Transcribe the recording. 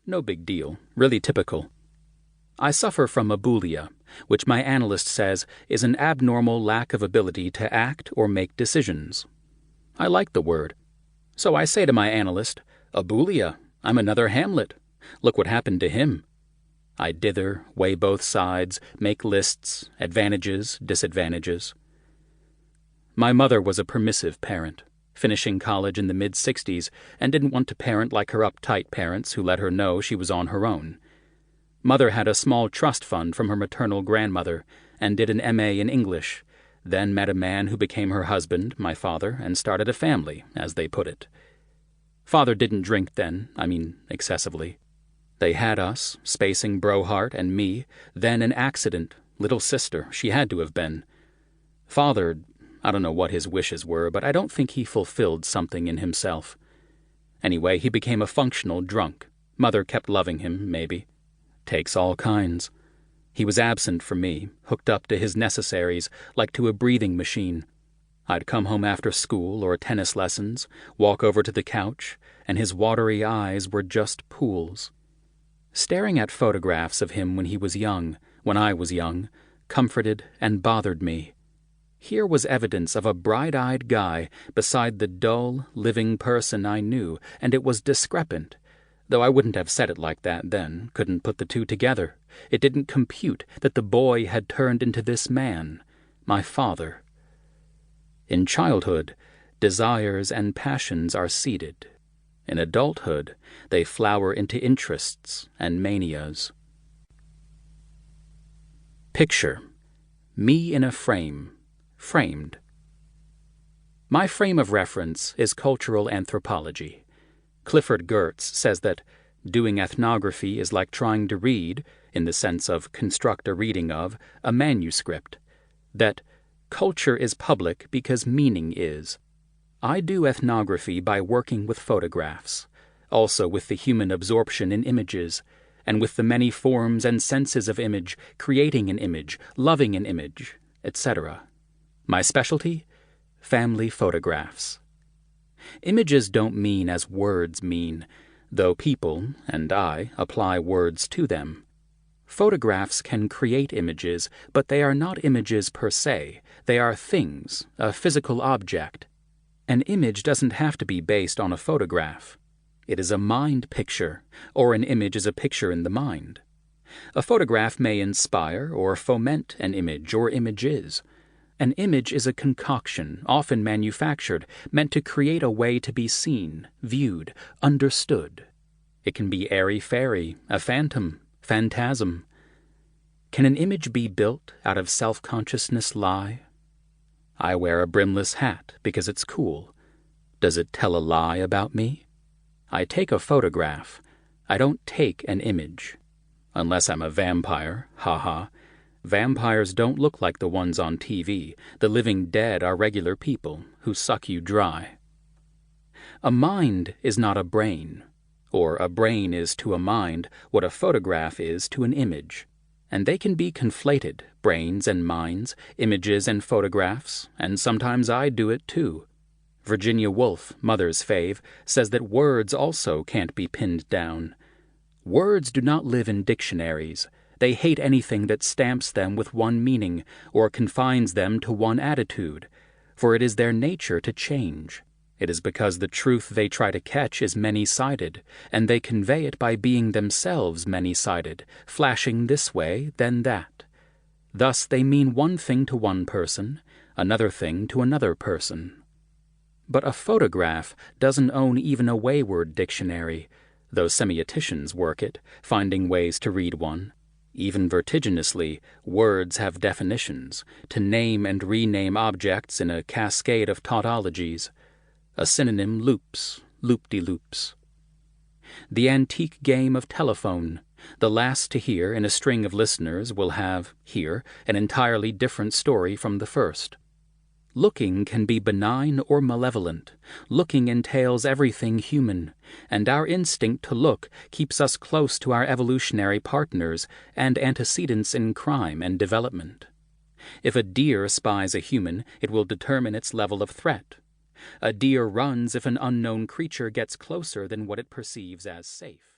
No big deal, really typical. I suffer from abulia, which my analyst says is an abnormal lack of ability to act or make decisions. I like the word. So I say to my analyst, "Abulia, I'm another Hamlet. Look what happened to him." I dither, weigh both sides, make lists, advantages, disadvantages. My mother was a permissive parent, finishing college in the mid-60s, and didn't want to parent like her uptight parents who let her know she was on her own. Mother had a small trust fund from her maternal grandmother and did an M.A. in English, then met a man who became her husband, my father, and started a family, as they put it. Father didn't drink then, excessively. They had us, spacing Brohart and me, then an accident, little sister, she had to have been. Father, I don't know what his wishes were, but I don't think he fulfilled something in himself. Anyway, he became a functional drunk. Mother kept loving him, maybe. Takes all kinds. He was absent from me, hooked up to his necessaries, like to a breathing machine. I'd come home after school or tennis lessons, walk over to the couch, and his watery eyes were just pools. Staring at photographs of him when he was young, when I was young, comforted and bothered me. Here was evidence of a bright-eyed guy beside the dull, living person I knew, and it was discrepant. Though I wouldn't have said it like that then, couldn't put the two together. It didn't compute that the boy had turned into this man, my father. In childhood, desires and passions are seeded. In adulthood, they flower into interests and manias. Picture: me in a frame, framed. My frame of reference is cultural anthropology. Clifford Geertz says that doing ethnography is like trying to read, in the sense of construct a reading of, a manuscript. That culture is public because meaning is. I do ethnography by working with photographs, also with the human absorption in images, and with the many forms and senses of image, creating an image, loving an image, etc. My specialty? Family photographs. Images don't mean as words mean, though people, and I, apply words to them. Photographs can create images, but they are not images per se. They are things, a physical object. An image doesn't have to be based on a photograph. It is a mind picture, or an image is a picture in the mind. A photograph may inspire or foment an image or images. An image is a concoction, often manufactured, meant to create a way to be seen, viewed, understood. It can be airy-fairy, a phantom, phantasm. Can an image be built out of self-consciousness lie? I wear a brimless hat because it's cool. Does it tell a lie about me? I take a photograph. I don't take an image. Unless I'm a vampire, ha-ha. Vampires don't look like the ones on TV. The living dead are regular people who suck you dry. A mind is not a brain, or a brain is to a mind what a photograph is to an image. And they can be conflated, brains and minds, images and photographs, and sometimes I do it too. Virginia Woolf, Mother's fave, says that words also can't be pinned down. Words do not live in dictionaries. They hate anything that stamps them with one meaning or confines them to one attitude, for it is their nature to change. It is because the truth they try to catch is many-sided, and they convey it by being themselves many-sided, flashing this way, then that. Thus they mean one thing to one person, another thing to another person. But a photograph doesn't own even a wayward dictionary, though semioticians work it, finding ways to read one. Even vertiginously, words have definitions, to name and rename objects in a cascade of tautologies. A synonym loops, loop-de-loops. The antique game of telephone. The last to hear in a string of listeners will have, here, an entirely different story from the first. Looking can be benign or malevolent. Looking entails everything human, and our instinct to look keeps us close to our evolutionary partners and antecedents in crime and development. If a deer spies a human, it will determine its level of threat. A deer runs if an unknown creature gets closer than what it perceives as safe.